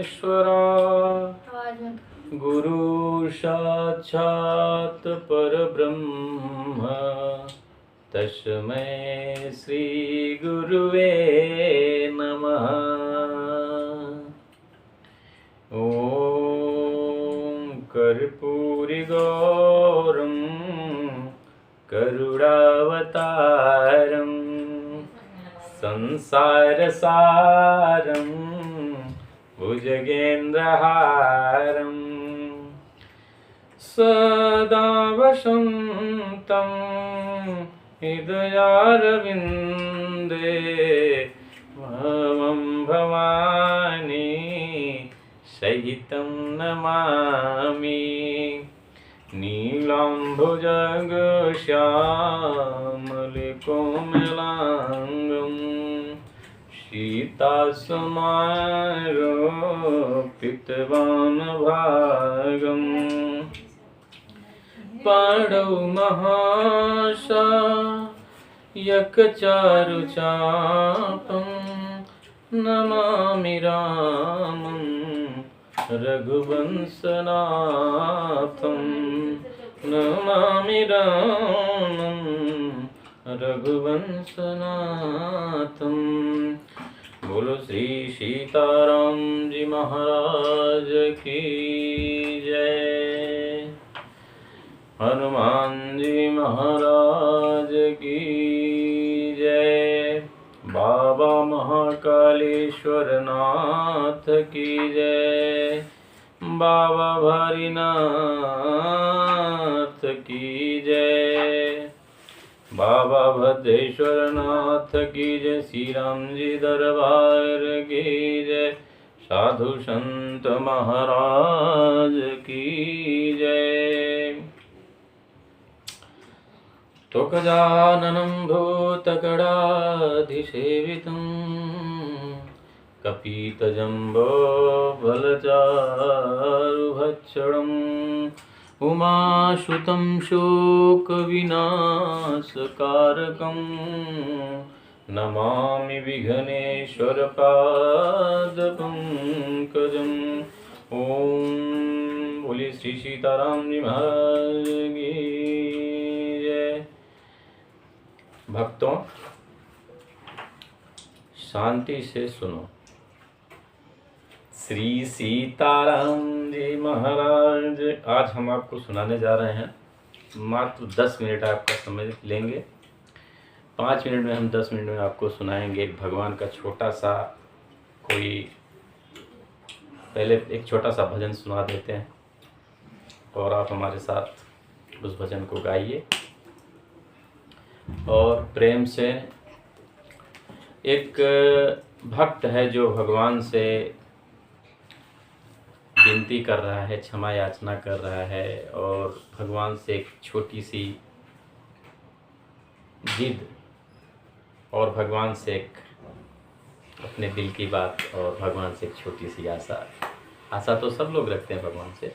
परमेश्वरा गुरु साक्षात् परब्रह्म तस्मै श्री गुरुवे नमः। ओम कर्पूरिगौरं करुणावतारं संसारसारं भुजगेन्द्रहारं सदा वसन्तं हृदयारविन्दे भवं भवानी सहितं नमामि। नीलाम्बुजगश्यामलकोमलाङ्गं सीतासमारोपितवामभागं पाणौ महाशायकचारुचापं नमामि रामं रघुवंशनाथं नमामि रामं रघुवंशनाथं। बोलो श्री सीताराम जी महाराज की जय, हनुमान जी महाराज की जय, बाबा महाकालेश्वर नाथ की जय, बाबा भारीनाथ की जय, बाबा भद्रेश्वर नाथ की जय, श्री राम जी दरबार की जय, साधु संत महाराज की जय। तो गजाननं भूतगणाधिसेवितं कपितजम्बोफलचारुभक्षणं उमासुतं शोकविनाशकारकं नमामि विघ्नेश्वरपादपङ्कजम्। ओम बोलिए श्री सीताराम जी महाराज की जय। भक्तों, शांति से सुनो। श्री सीताराम जी महाराज, आज हम आपको सुनाने जा रहे हैं। मात्र 10 मिनट आपका समय लेंगे। 5 मिनट में हम 10 मिनट में आपको सुनाएंगे एक भगवान का छोटा सा कोई, पहले एक छोटा सा भजन सुना देते हैं और आप हमारे साथ उस भजन को गाइए और प्रेम से। एक भक्त है जो भगवान से विनती कर रहा है, क्षमा याचना कर रहा है और भगवान से एक छोटी सी जिद और भगवान से एक अपने दिल की बात और भगवान से एक छोटी सी आशा। आशा तो सब लोग रखते हैं भगवान से,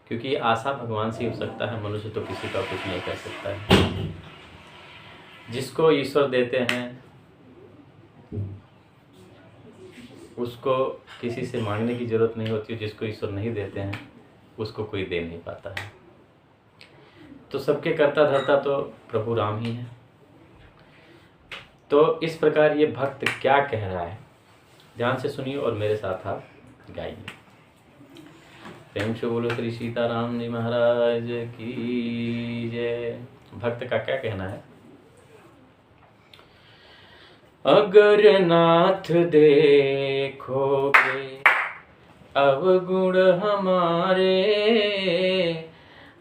क्योंकि आशा भगवान से हो सकता है, मनुष्य तो किसी का कुछ नहीं कर सकता है। जिसको ईश्वर देते हैं उसको किसी से मांगने की जरूरत नहीं होती है, जिसको ईश्वर नहीं देते हैं उसको कोई दे नहीं पाता है। तो सबके कर्ता धर्ता तो प्रभु राम ही हैं। तो इस प्रकार ये भक्त क्या कह रहा है, ध्यान से सुनिए और मेरे साथ आप गाइए। प्रेम से बोलो श्री सीताराम जी महाराज की जय। भक्त का क्या कहना है? अगर नाथ देखोगे अवगुण हमारे,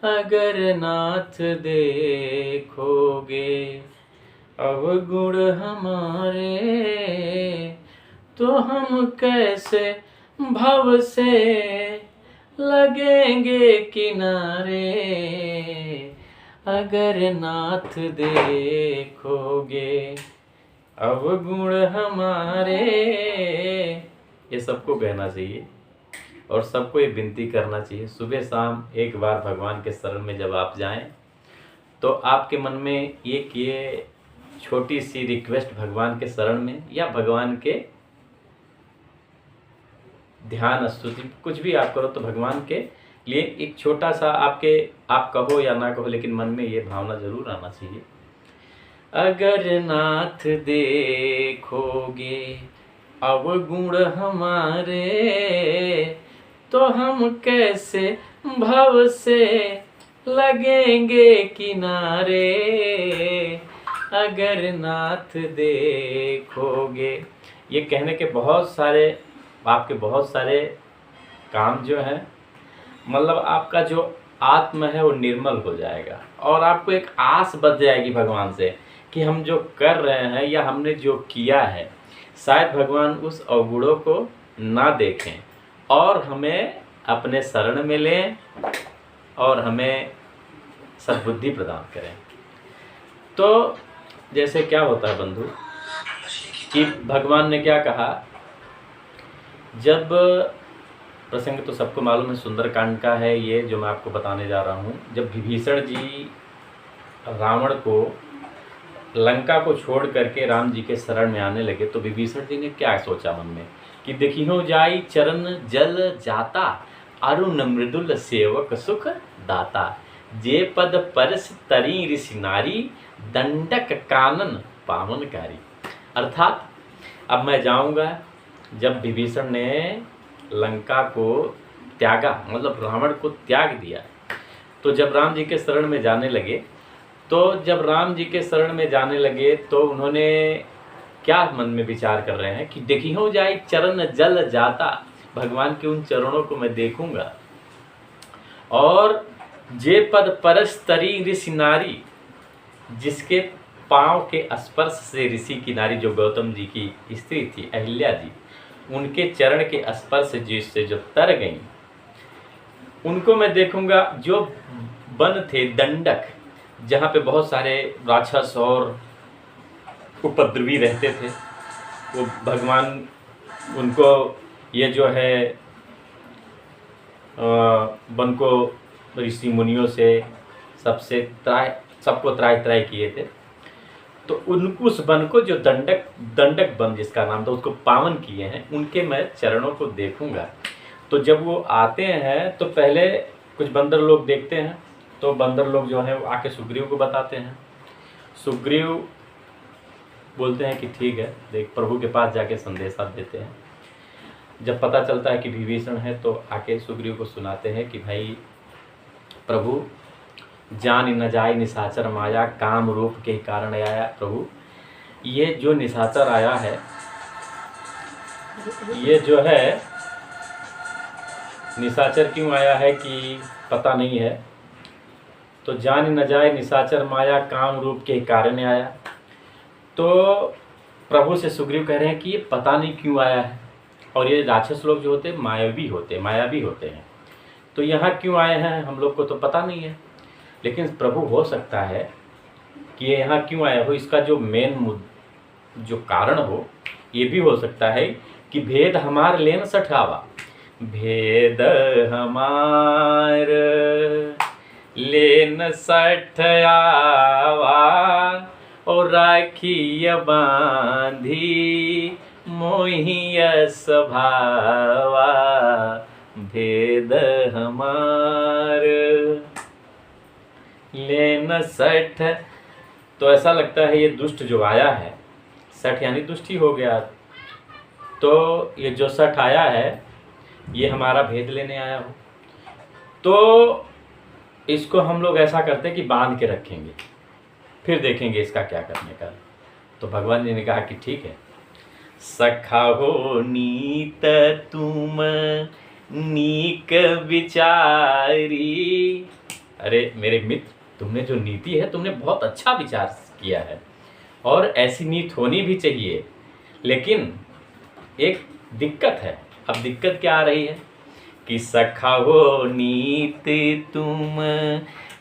अगर नाथ देखोगे अवगुण हमारे, तो हम कैसे भव से लगेंगे किनारे। अगर नाथ देखोगे अवगुण हमारे। ये सबको कहना चाहिए और सबको ये विनती करना चाहिए। सुबह शाम एक बार भगवान के शरण में जब आप जाएं तो आपके मन में एक ये छोटी सी रिक्वेस्ट भगवान के शरण में या भगवान के ध्यान स्तुति कुछ भी आप करो तो भगवान के लिए एक छोटा सा आप कहो या ना कहो, लेकिन मन में ये भावना जरूर आना चाहिए। अगर नाथ देखोगे अवगुण हमारे, तो हम कैसे भव से लगेंगे किनारे। अगर नाथ देखोगे, ये कहने के बहुत सारे आपके बहुत सारे काम जो है, मतलब आपका जो आत्म है वो निर्मल हो जाएगा और आपको एक आस बच जाएगी भगवान से कि हम जो कर रहे हैं या हमने जो किया है शायद भगवान उस अवगुणों को ना देखें और हमें अपने शरण में लें और हमें सद्बुद्धि प्रदान करें। तो जैसे क्या होता है बंधु कि भगवान ने क्या कहा, जब प्रसंग तो सबको मालूम है, सुंदरकांड का है ये जो मैं आपको बताने जा रहा हूँ। जब विभीषण जी रावण को लंका को छोड़ करके राम जी के शरण में आने लगे तो विभीषण जी ने क्या सोचा मन में कि देखियो जाई चरण जल जाता, अरुण मृदुल सेवक सुख दाता, जे पद परस तरी ऋषि नारी, दंडक कानन पावनकारी। अर्थात अब मैं जाऊंगा, जब विभीषण ने लंका को त्यागा, मतलब रावण को त्याग दिया, तो जब राम जी के शरण में जाने लगे तो उन्होंने क्या मन में विचार कर रहे हैं कि देखियो जाए चरण जल जाता, भगवान के उन चरणों को मैं देखूंगा, और जे पद परस तरी ऋषि नारी, जिसके पांव के स्पर्श से ऋषि की नारी जो गौतम जी की स्त्री थी अहिल्या जी, उनके चरण के स्पर्श जिससे जो तर गईं, उनको मैं देखूंगा। जो वन थे दंडक, जहाँ पे बहुत सारे राक्षस और उपद्रवी रहते थे, वो भगवान उनको ये जो है वन को ऋषि मुनियों से सबको त्राय किए थे, तो उस वन को जो दंडक वन जिसका नाम था उसको पावन किए हैं, उनके मैं चरणों को देखूंगा। तो जब वो आते हैं तो पहले कुछ बंदर लोग देखते हैं, तो बंदर लोग जो हैं वो आके सुग्रीव को बताते हैं। सुग्रीव बोलते हैं कि ठीक है, देख प्रभु के पास जाके संदेशा देते हैं। जब पता चलता है कि विभीषण है तो आके सुग्रीव को सुनाते हैं कि भाई प्रभु जान न जाए निशाचर माया, काम रूप के कारण आया। प्रभु ये जो निशाचर आया है, ये जो है निशाचर क्यों आया है कि पता नहीं है, तो जान न जाए निशाचर माया, काम रूप के कारण आया। तो प्रभु से सुग्रीव कह रहे हैं कि ये पता नहीं क्यों आया है, और ये राक्षस लोग जो होते मायावी होते हैं, तो यहाँ क्यों आए हैं हम लोग को तो पता नहीं है। लेकिन प्रभु हो सकता है कि ये यहाँ क्यों आया हो, इसका जो मेन जो कारण हो, ये भी हो सकता है कि भेद हमार लेन सठावा, भेद हमार लेन सठयावा, और राखिय बांधी मोहिय स्वभावा, भेद हमार लेन सठ। तो ऐसा लगता है ये दुष्ट जो आया है, सठ यानी दुष्ट ही हो गया, तो ये जो सठ आया है ये हमारा भेद लेने आया हो। तो इसको हम लोग ऐसा करते हैं कि बांध के रखेंगे, फिर देखेंगे इसका क्या करने का। तो भगवान जी ने कहा कि ठीक है, सखा हो नीत तुम नीक विचारी। अरे मेरे मित्र, तुमने जो नीति है तुमने बहुत अच्छा विचार किया है, और ऐसी नीति होनी भी चाहिए। लेकिन एक दिक्कत है। अब दिक्कत क्या आ रही है कि सखा हो नीति तुम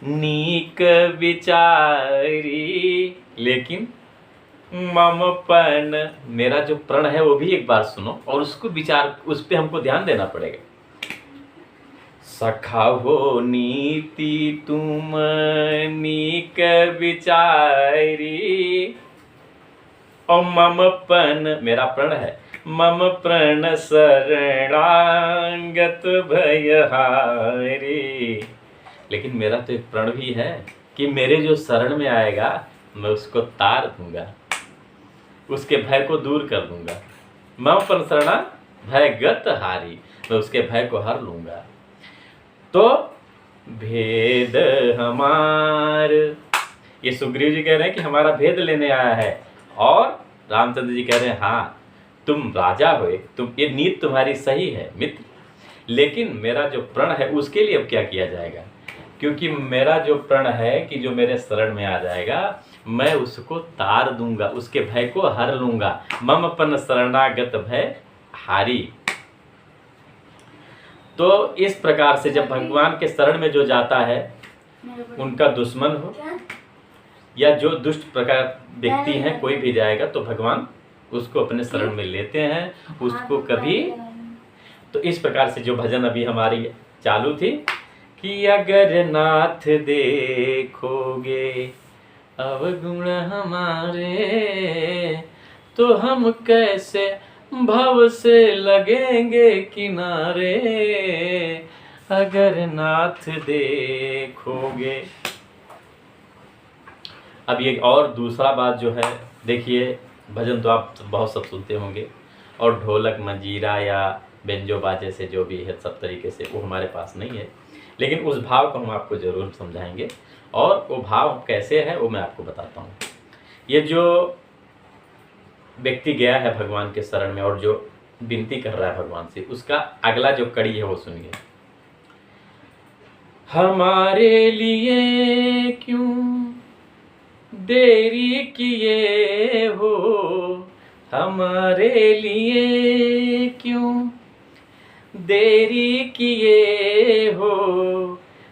नीक विचारी, लेकिन ममपन, मेरा जो प्रण है वो भी एक बार सुनो और उसको विचार, उस पर हमको ध्यान देना पड़ेगा। सखा हो नीति तुम नीक विचारी, और ममपन, मेरा प्रण है, मम प्रण शरणागत भयहारी। लेकिन मेरा तो एक प्रण भी है कि मेरे जो शरण में आएगा मैं उसको तार दूंगा, उसके भय को दूर कर दूंगा। मम प्रण शरणा भयगत हारी, मैं उसके भय को हर लूंगा। तो भेद हमार, ये सुग्रीव जी कह रहे हैं कि हमारा भेद लेने आया है, और रामचंद्र जी कह रहे हैं हाँ तुम राजा हुए, तुम ये नीत तुम्हारी सही है मित्र, लेकिन मेरा जो प्रण है उसके लिए अब क्या किया जाएगा, क्योंकि मेरा जो प्रण है कि जो मेरे शरण में आ जाएगा मैं उसको तार दूंगा, उसके भय को हर लूंगा। मम अपन शरणागत भय हारी। तो इस प्रकार से जब भगवान के शरण में जो जाता है, उनका दुश्मन हो या जो दुष्ट प्रकार व्यक्ति हैं, कोई भी जाएगा तो भगवान उसको अपने शरण में लेते हैं, उसको कभी। तो इस प्रकार से जो भजन अभी हमारी चालू थी कि अगर नाथ देखोगे अवगुण हमारे, तो हम कैसे भव से लगेंगे किनारे। अगर नाथ देखोगे। अब ये और दूसरा बात जो है, देखिए भजन तो आप बहुत सब सुनते होंगे, और ढोलक मंजीरा या बेंजो बाजे से जो भी है सब तरीके से, वो हमारे पास नहीं है, लेकिन उस भाव को हम आपको ज़रूर समझाएंगे, और वो भाव कैसे है वो मैं आपको बताता हूँ। ये जो व्यक्ति गया है भगवान के शरण में और जो विनती कर रहा है भगवान से, उसका अगला जो कड़ी है वो सुनिए। हमारे लिए क्यों देरी किए हो, हमारे लिए क्यों देरी किए हो,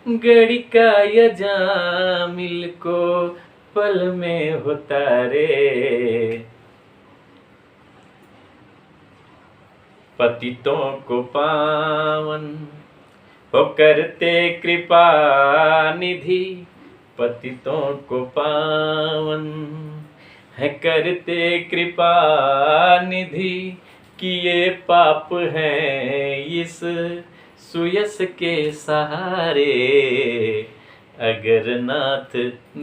गड़ी का यजामिल को पल में होता रे। पतितों को पावन हो करते कृपा निधि, पतितों को पावन है करते कृपा निधि, किए पाप हैं इस सुयस के सहारे। अगर नाथ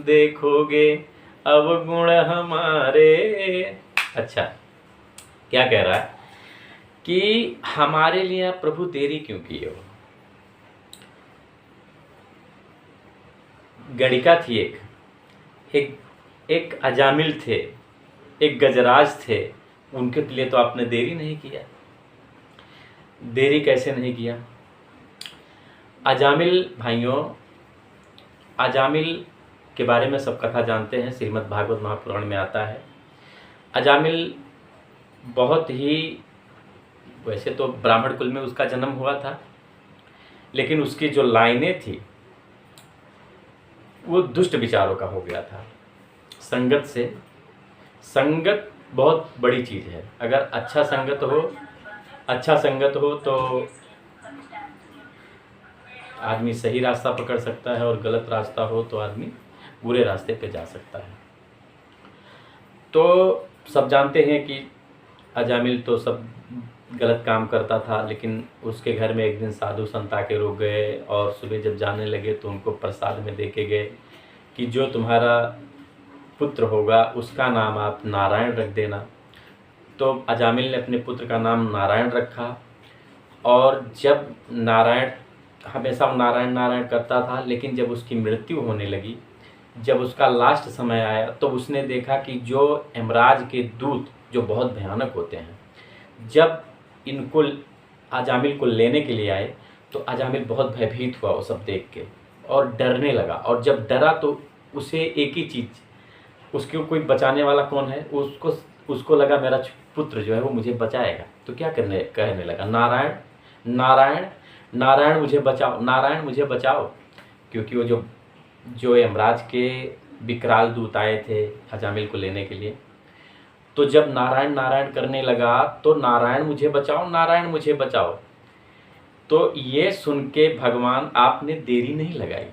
देखोगे अवगुण हमारे। अच्छा, क्या कह रहा है कि हमारे लिए आप प्रभु देरी क्यों किए हो। गणिका थी एक अजामिल थे, एक गजराज थे, उनके लिए तो आपने देरी नहीं किया। देरी कैसे नहीं किया? अजामिल भाइयों, अजामिल के बारे में सब कथा जानते हैं, श्रीमद् भागवत महापुराण में आता है। अजामिल बहुत ही, वैसे तो ब्राह्मण कुल में उसका जन्म हुआ था, लेकिन उसकी जो लाइनें थी वो दुष्ट विचारों का हो गया था। संगत से, संगत बहुत बड़ी चीज़ है। अगर अच्छा संगत हो तो आदमी सही रास्ता पकड़ सकता है, और गलत रास्ता हो तो आदमी बुरे रास्ते पे जा सकता है। तो सब जानते हैं कि अजामिल तो सब गलत काम करता था, लेकिन उसके घर में एक दिन साधु संत आके रुक गए, और सुबह जब जाने लगे तो उनको प्रसाद में देके गए कि जो तुम्हारा पुत्र होगा उसका नाम आप नारायण रख देना। तो अजामिल ने अपने पुत्र का नाम नारायण रखा, और जब नारायण, हमेशा वो नारायण नारायण करता था, लेकिन जब उसकी मृत्यु होने लगी, जब उसका लास्ट समय आया, तो उसने देखा कि जो यमराज के दूत जो बहुत भयानक होते हैं, जब इनको अजामिल को लेने के लिए आए तो अजामिल बहुत भयभीत हुआ वो सब देख के, और डरने लगा। और जब डरा तो उसे एक ही चीज़, उसको कोई बचाने वाला कौन है, उसको लगा मेरा पुत्र जो है वो मुझे बचाएगा। तो क्या कहने लगा, नारायण नारायण नारायण मुझे बचाओ, नारायण मुझे बचाओ। क्योंकि वो जो यमराज के विकराल दूत आए थे अजामिल को लेने के लिए, तो जब नारायण नारायण करने लगा तो नारायण मुझे बचाओ, नारायण मुझे बचाओ। तो ये सुन के भगवान आपने देरी नहीं लगाई।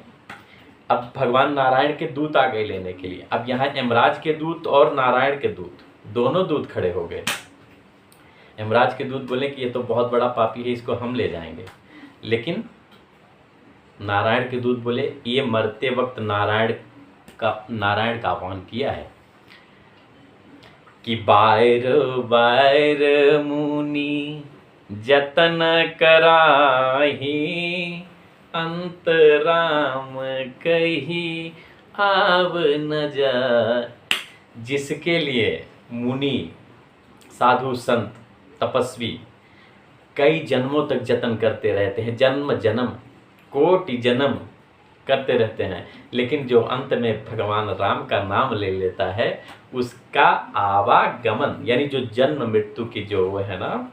अब भगवान नारायण के दूत आ गए लेने के लिए। अब यहाँ यमराज के दूत और नारायण के दूत, दोनों दूत खड़े हो गए। यमराज के दूत बोले कि ये तो बहुत बड़ा पापी है, इसको हम ले जाएंगे। लेकिन नारायण के दूत बोले ये मरते वक्त नारायण का अपमान किया है कि बायर बायर मुनि जतन कराही, अंत राम कही आव न जा। जिसके लिए मुनि, साधु, संत, तपस्वी कई जन्मों तक जतन करते रहते हैं, जन्म जन्म कोटि जन्म करते रहते हैं, लेकिन जो अंत में भगवान राम का नाम ले लेता है उसका आवागमन यानी जो जन्म मृत्यु की जो वो है ना,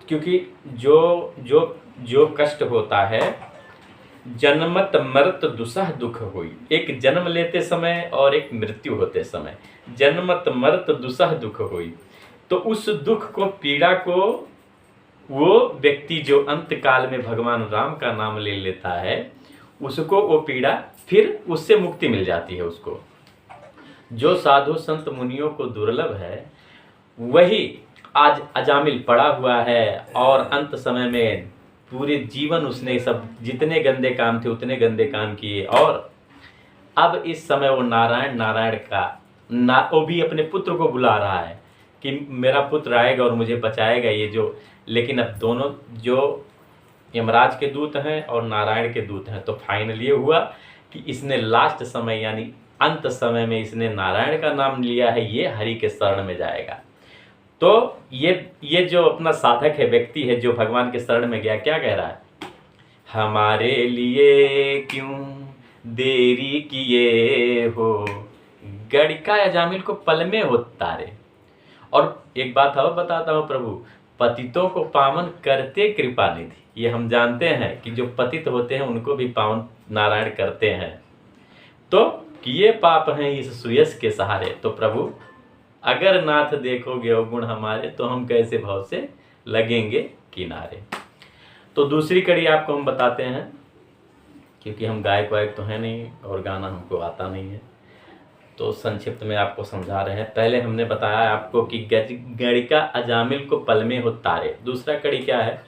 क्योंकि जो कष्ट होता है जन्मत मरत दुसह दुख हुई, एक जन्म लेते समय और एक मृत्यु होते समय, जन्मत मरत दुसह दुख हुई। तो उस दुख को, पीड़ा को वो व्यक्ति जो अंत काल में भगवान राम का नाम ले लेता है उसको वो पीड़ा, फिर उससे मुक्ति मिल जाती है उसको। जो साधु संत मुनियों को दुर्लभ है वही आज अजामिल पड़ा हुआ है और अंत समय में पूरे जीवन उसने सब जितने गंदे काम थे उतने गंदे काम किए, और अब इस समय वो नारायण का वो भी अपने पुत्र को बुला रहा है कि मेरा पुत्र आएगा और मुझे बचाएगा ये जो। लेकिन अब दोनों जो यमराज के दूत हैं और नारायण के दूत हैं, तो फाइनल ये हुआ कि इसने लास्ट समय यानी अंत समय में इसने नारायण का नाम लिया है, ये हरि के शरण में जाएगा। तो ये जो अपना साधक है, व्यक्ति है जो भगवान के शरण में गया, क्या कह रहा है, हमारे लिए क्यों देरी किए हो, गड़िका अजामिल को पल में हो तारे। और एक बात और बताता हूँ, प्रभु पतितों को पावन करते कृपा निधि। ये हम जानते हैं कि जो पतित होते हैं उनको भी पावन नारायण करते हैं। तो किए पाप हैं इस सुयस के सहारे, तो प्रभु अगर नाथ देखोगे अवगुण हमारे, तो हम कैसे भाव से लगेंगे किनारे। तो दूसरी कड़ी आपको हम बताते हैं, क्योंकि हम गायक वायक तो हैं नहीं और गाना हमको आता नहीं है, तो संक्षिप्त में आपको समझा रहे हैं। पहले हमने बताया आपको कि गड़िका अजामिल को पल में हो तारे। दूसरा कड़ी क्या है,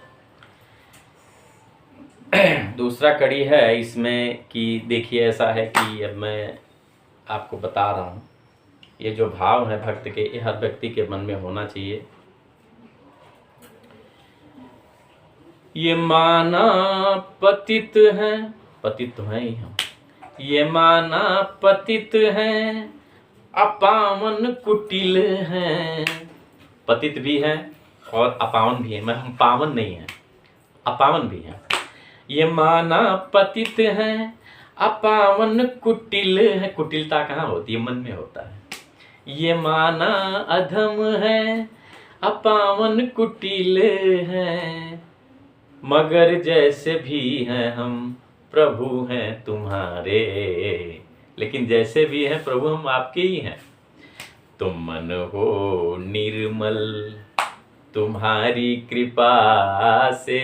दूसरा कड़ी है इसमें कि देखिए ऐसा है कि अब मैं आपको बता रहा हूँ, ये जो भाव है भक्त के, ये हर व्यक्ति के मन में होना चाहिए। ये माना पतित है, पतित तो है ही हम, ये माना पतित हैं अपावन कुटिल हैं। पतित भी हैं और अपावन भी हैं, मैं हम पावन नहीं हैं, अपावन भी हैं। ये माना पतित हैं अपावन कुटिल है, कुटिलता कहाँ होती है, मन में होता है। ये माना अधम है अपावन कुटिल हैं, मगर जैसे भी हैं हम प्रभु हैं तुम्हारे। लेकिन जैसे भी हैं प्रभु हम आपके ही हैं। तुम मन हो निर्मल तुम्हारी कृपा से,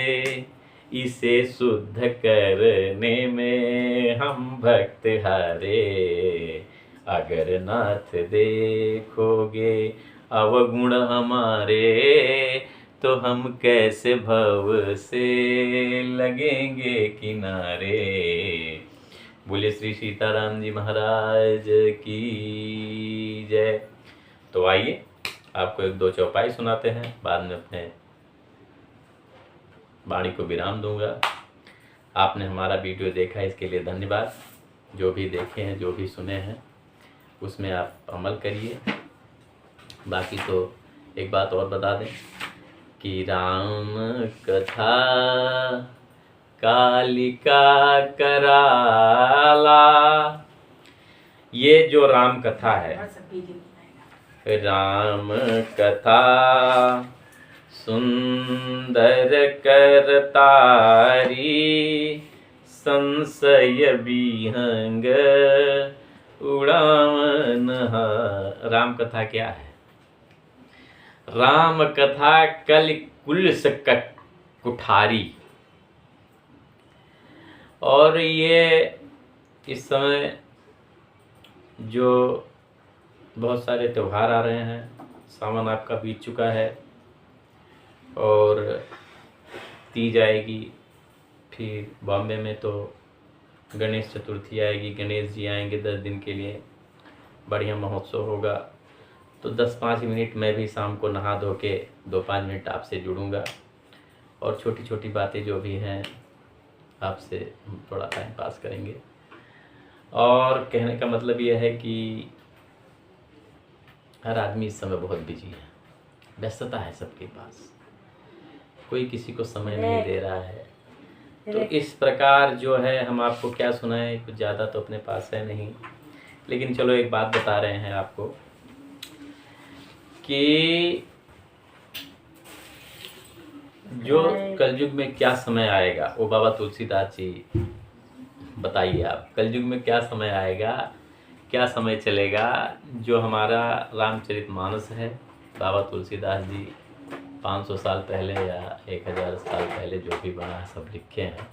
इसे शुद्ध करने में हम भक्त हारे। अगर नाथ देखोगे अवगुण हमारे, तो हम कैसे भव से लगेंगे किनारे। बोले श्री सीताराम जी महाराज की जय। तो आइए आपको एक दो चौपाई सुनाते हैं, बाद में अपने वाणी को विराम दूंगा। आपने हमारा वीडियो देखा इसके लिए धन्यवाद। जो भी देखे हैं, जो भी सुने हैं, उसमें आप अमल करिए। बाकी तो एक बात और बता दें कि राम कथा कालिका कराला, ये जो राम कथा है, राम कथा सुंदर करतारी, संशय विहंग उड़ावन। राम कथा क्या है? राम कथा कल कुल्स कुठारी। और ये इस समय जो बहुत सारे त्यौहार आ रहे हैं, सावन आपका बीत चुका है, और तीज आएगी, फिर बॉम्बे में तो गणेश चतुर्थी आएगी, गणेश जी आएंगे 10 दिन के लिए, बढ़िया महोत्सव होगा। तो 10-5 मिनट मैं भी शाम को नहा धो के 2-5 मिनट आपसे जुड़ूंगा और छोटी छोटी बातें जो भी हैं आपसे हम थोड़ा टाइम पास करेंगे। और कहने का मतलब यह है कि हर आदमी इस समय बहुत बिजी है, व्यस्तता है सबके पास, कोई किसी को समय नहीं दे रहा है। तो इस प्रकार जो है हम आपको क्या सुनाएं, कुछ ज़्यादा तो अपने पास है नहीं, लेकिन चलो एक बात बता रहे हैं आपको कि जो कलयुग में क्या समय आएगा वो बाबा तुलसीदास जी बताइए आप। कलयुग में क्या समय आएगा, क्या समय चलेगा। जो हमारा रामचरितमानस है, बाबा तुलसीदास जी 500 साल पहले या 1000 साल पहले जो भी बना है सब लिखे हैं।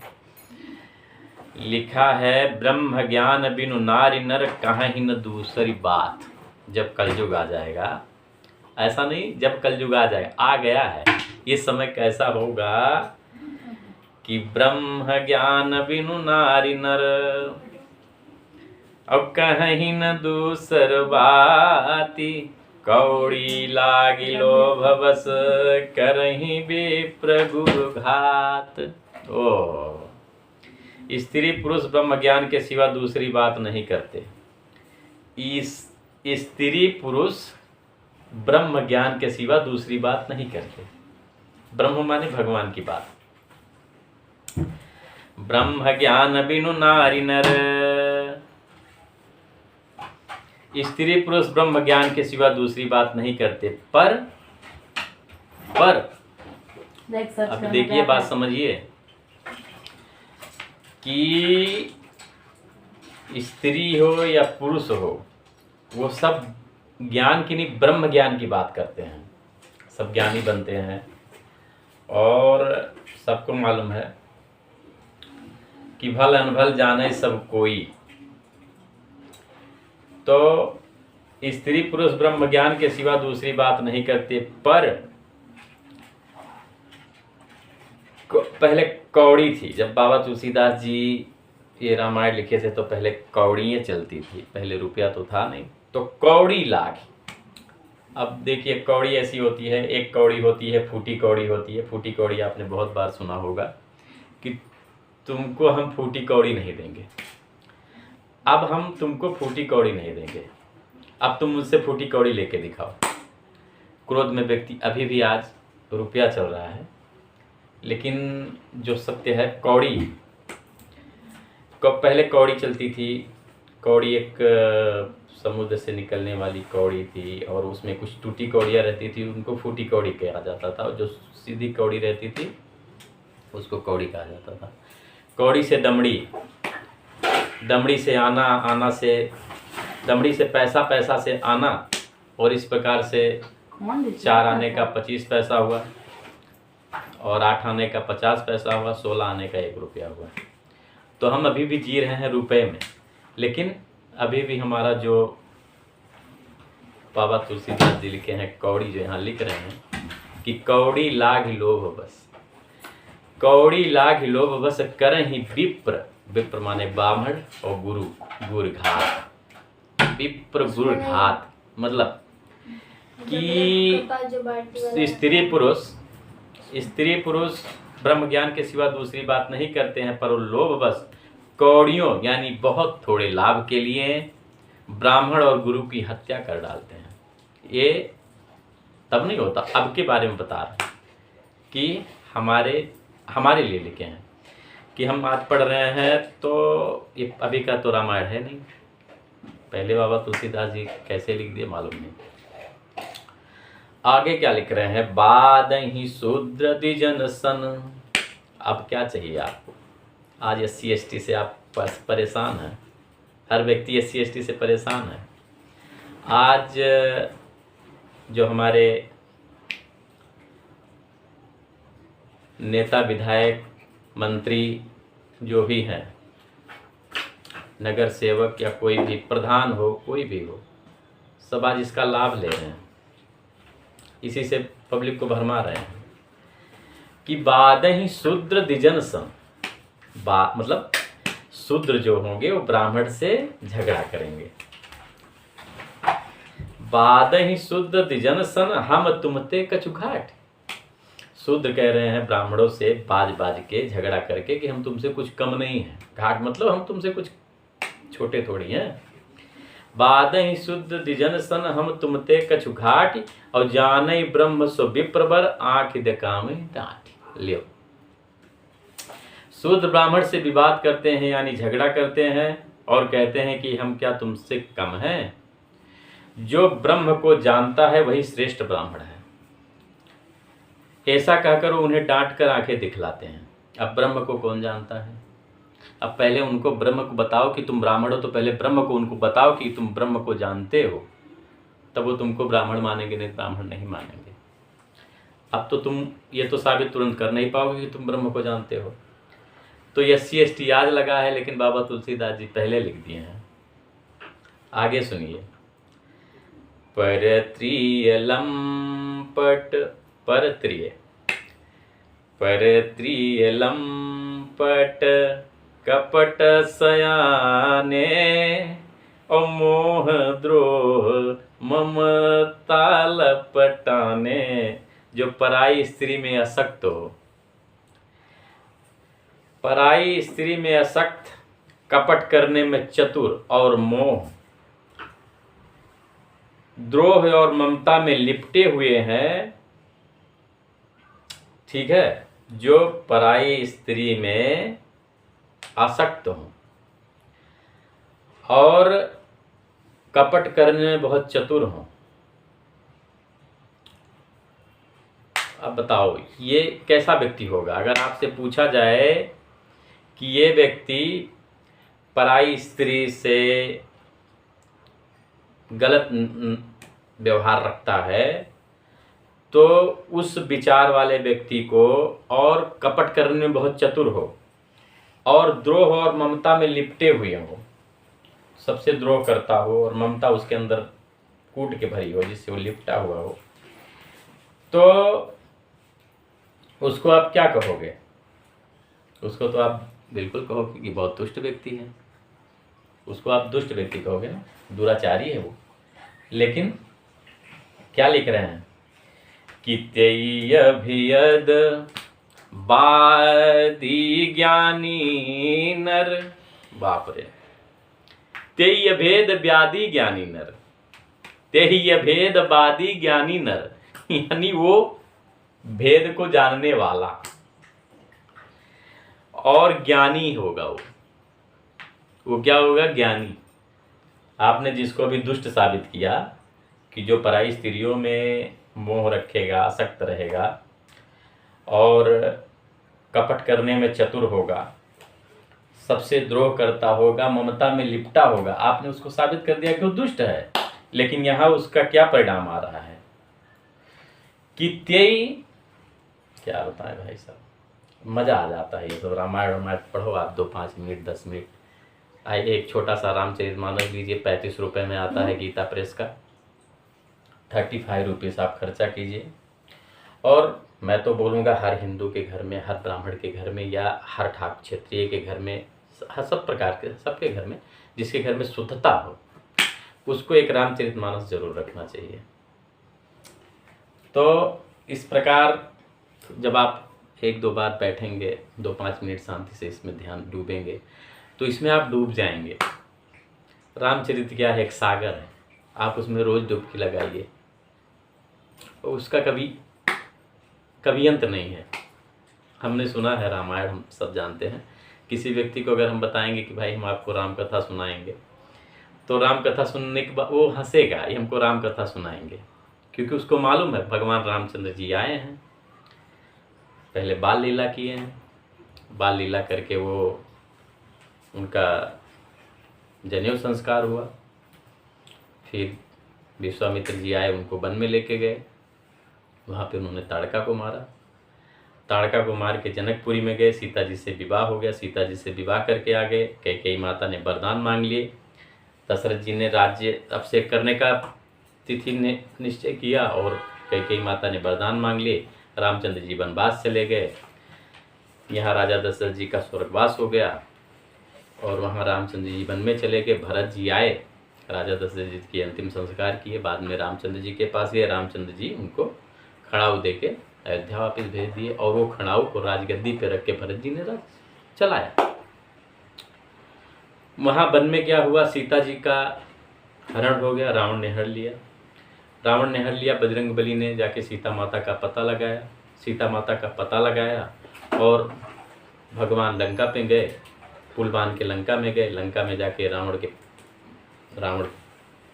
लिखा है, ब्रह्म ज्ञान बिनु नारी नर कहीं न दूसरी बात। जब कलयुग आ जाएगा, ऐसा नहीं जब कलयुग आ जाएगा, आ गया है, ये समय कैसा होगा कि ब्रह्म ज्ञान बिनु नारी नर अब कहीं न दूसर बाती, कौड़ी लागी लोभ बस करही विप्र गुरु घात। ओ स्त्री पुरुष ब्रह्म ज्ञान के सिवा दूसरी बात नहीं करते। इस स्त्री पुरुष ब्रह्म ज्ञान के सिवा दूसरी बात नहीं करते। ब्रह्म माने भगवान की बात। ब्रह्म ज्ञान बिनु नारी नर, स्त्री पुरुष ब्रह्म ज्ञान के सिवा दूसरी बात नहीं करते। पर अब देखिए, बात समझिए कि स्त्री हो या पुरुष हो, वो सब ज्ञान की नहीं, ब्रह्म ज्ञान की बात करते हैं। सब ज्ञानी बनते हैं और सबको मालूम है कि भल अनभल जाने सब कोई। तो स्त्री पुरुष ब्रह्म ज्ञान के सिवा दूसरी बात नहीं करते। पर पहले कौड़ी थी। जब बाबा तुलसीदास जी ये रामायण लिखे थे तो पहले कौड़ियाँ चलती थी, पहले रुपया तो था नहीं, तो कौड़ी लाख। अब देखिए, कौड़ी ऐसी होती है, एक कौड़ी होती है फूटी कौड़ी होती है। फूटी कौड़ी आपने बहुत बार सुना होगा कि तुमको हम फूटी कौड़ी नहीं देंगे। अब हम तुमको फूटी कौड़ी नहीं देंगे, अब तुम मुझसे फूटी कौड़ी लेके दिखाओ। क्रोध में व्यक्ति अभी भी आज रुपया चल रहा है, लेकिन जो सत्य है कौड़ी। पहले कौड़ी चलती थी। कौड़ी एक समुद्र से निकलने वाली कौड़ी थी और उसमें कुछ टूटी कौड़ियाँ रहती थी, उनको फूटी कौड़ी कहा जाता था। और जो सीधी कौड़ी रहती थी उसको कौड़ी कहा जाता था। कौड़ी से दमड़ी, दमड़ी से आना, आना से दमड़ी से पैसा, पैसा से आना, और इस प्रकार से 4 आने का 25 पैसा हुआ और 8 आने का 50 पैसा हुआ, 16 आने का 1 रुपया हुआ। तो हम अभी भी जी रहे हैं रुपए में, लेकिन अभी भी हमारा जो बाबा तुलसीदास जी लिखे हैं कौड़ी, जो यहाँ लिख रहे हैं कि कौड़ी लाग लोभ बस, कौड़ी लाग लोभ बस करहि विप्र। विप्र माने ब्राह्मण और गुरु, गुरु घात। विप्र गुरु घात मतलब कि स्त्री पुरुष ब्रह्म ज्ञान के सिवा दूसरी बात नहीं करते हैं, पर वो लोभ बस कौड़ियों यानी बहुत थोड़े लाभ के लिए ब्राह्मण और गुरु की हत्या कर डालते हैं। ये तब नहीं होता, अब के बारे में बता रहे हैं कि हमारे लिए लिखे हैं कि हम आज पढ़ रहे हैं। तो ये अभी का तो रामायण है नहीं, पहले बाबा तुलसीदास जी कैसे लिख दिए मालूम नहीं। आगे क्या लिख रहे हैं, बाद ही शूद्र द्विजन सन। अब क्या चाहिए आपको? आज SC/ST से आप परेशान हैं, हर व्यक्ति SC/ST से परेशान है। आज जो हमारे नेता, विधायक, मंत्री जो भी हैं, नगर सेवक या कोई भी प्रधान हो, कोई भी हो, सब आज इसका लाभ ले रहे हैं, इसी से पब्लिक को भरमा रहे हैं। कि बादहि शूद्र द्विजन सन, मतलब शूद्र जो होंगे वो ब्राह्मण से झगड़ा करेंगे। बादहि शूद्र द्विजन सन हम तुमते कछु घाट। शूद्र कह रहे हैं ब्राह्मणों से बाज बाज के झगड़ा करके कि हम तुमसे कुछ कम नहीं हैं। घाट मतलब हम तुमसे कुछ छोटे थोड़ी हैं। बादहि शूद्र द्विजन सन हम तुमते कछु घाट, और जानई ब्रह्म सो विप्रवर आँख दिखावे डांट। लियो, शूद्र ब्राह्मण से विवाद करते हैं यानी झगड़ा करते हैं और कहते हैं कि हम क्या तुमसे कम हैं। जो ब्रह्म को जानता है वही श्रेष्ठ ब्राह्मण है। ऐसा कहकर वो उन्हें डांट कर आंखें दिखलाते हैं। अब ब्रह्म को कौन जानता है? अब पहले उनको ब्रह्म को बताओ कि तुम ब्राह्मण हो, तो पहले ब्रह्म को उनको बताओ कि तुम ब्रह्म को जानते हो, तब वो तुमको ब्राह्मण मानेंगे, नहीं ब्राह्मण नहीं मानेंगे। अब तो तुम ये तो साबित तुरंत कर नहीं पाओगे कि तुम ब्रह्म को जानते हो। तो SC ST आज लगा है, लेकिन बाबा तुलसीदास जी पहले लिख दिए हैं। आगे सुनिए। परत्रिय लंपट, परत्रिय लंपट कपट सयाने, और मोह द्रोह ममता लपटाने। जो पराई स्त्री में असक्त हो, पराई स्त्री में असक्त, कपट करने में चतुर और मोह द्रोह और ममता में लिपटे हुए हैं। ठीक है, जो पराई स्त्री में आसक्त हो और कपट करने में बहुत चतुर हो। अब बताओ ये कैसा व्यक्ति होगा? अगर आपसे पूछा जाए कि ये व्यक्ति पराई स्त्री से गलत व्यवहार रखता है, तो उस विचार वाले व्यक्ति को, और कपट करने में बहुत चतुर हो और द्रोह और ममता में लिपटे हुए हो, सबसे द्रोह करता हो और ममता उसके अंदर कूट के भरी हो, जिससे वो लिपटा हुआ हो, तो उसको आप क्या कहोगे? उसको तो आप बिल्कुल कहोगे कि बहुत दुष्ट व्यक्ति है। उसको आप दुष्ट व्यक्ति कहोगे ना, दुराचारी है वो। लेकिन क्या लिख रहे हैं कि तेय भियद बादी ज्ञानी नर। बाप रे, तेय भेद व्याधि ज्ञानी नर, तेय भेद बादी ज्ञानी नर, यानी वो भेद को जानने वाला और ज्ञानी होगा। वो क्या होगा? ज्ञानी। आपने जिसको भी दुष्ट साबित किया कि जो पराई स्त्रियों में मोह रखेगा, आसक्त रहेगा और कपट करने में चतुर होगा, सबसे द्रोह करता होगा, ममता में लिपटा होगा, आपने उसको साबित कर दिया कि वो दुष्ट है। लेकिन यहाँ उसका क्या परिणाम आ रहा है कि त्यय, क्या बताएं भाई साहब, मज़ा आ जाता है ये सब। रामायण पढ़ो आप 2-5 मिनट 10 मिनट। आइए एक छोटा सा रामचरितमानस लीजिए, 35 रुपये में आता है गीता प्रेस का। 35 रुपीज़ आप खर्चा कीजिए। और मैं तो बोलूँगा हर हिंदू के घर में, हर ब्राह्मण के घर में, या हर ठाकुर क्षेत्रीय के घर में, सब प्रकार के, सबके घर में, जिसके घर में शुद्धता हो, उसको एक रामचरितमानस जरूर रखना चाहिए। तो इस प्रकार जब आप 1-2 बार बैठेंगे, 2-5 मिनट शांति से इसमें ध्यान डूबेंगे, तो इसमें आप डूब जाएंगे। रामचरित क्या है? एक सागर है, आप उसमें रोज़ डुबकी लगाइए, उसका कभी अंत नहीं है। हमने सुना है रामायण, हम सब जानते हैं। किसी व्यक्ति को अगर हम बताएंगे कि भाई हम आपको राम कथा सुनाएंगे, तो राम कथा सुनने के बाद वो हंसेगा, ये हमको राम कथा सुनाएंगे, क्योंकि उसको मालूम है भगवान रामचंद्र जी आए हैं, पहले बाल लीला किए हैं, बाल लीला करके वो उनका जनेऊ संस्कार हुआ, फिर विश्वामित्र जी आए, उनको वन में लेके गए, वहाँ पे उन्होंने ताड़का को मारा, ताड़का को मार के जनकपुरी में गए, सीता जी से विवाह हो गया, सीता जी से विवाह करके आ गए। कैकेयी माता ने वरदान मांग लिए, दशरथ जी ने राज्य अभिषेक करने का तिथि ने निश्चय किया और कैकेयी माता ने वरदान मांग लिए। रामचंद्र जी वनवास चले गए। यहाँ राजा दशरथ जी का स्वर्गवास हो गया और वहाँ रामचंद्र जी वन में चले गए। भरत जी आए, राजा दशरथ जी के अंतिम संस्कार किए, बाद में रामचंद्र जी के पास गए। रामचंद्र जी उनको खड़ाऊ दे के अयोध्या वापस भेज दिए और वो खड़ाऊ को राजगद्दी पे रख के भरत जी ने राज चलाया। वहाँ वन में क्या हुआ, सीता जी का हरण हो गया, रावण ने हर लिया। रावण ने हर लिया, बजरंगबली ने जाके सीता माता का पता लगाया। सीता माता का पता लगाया और भगवान लंका पे गए, पुल बांध के लंका में गए। लंका में जाके रावण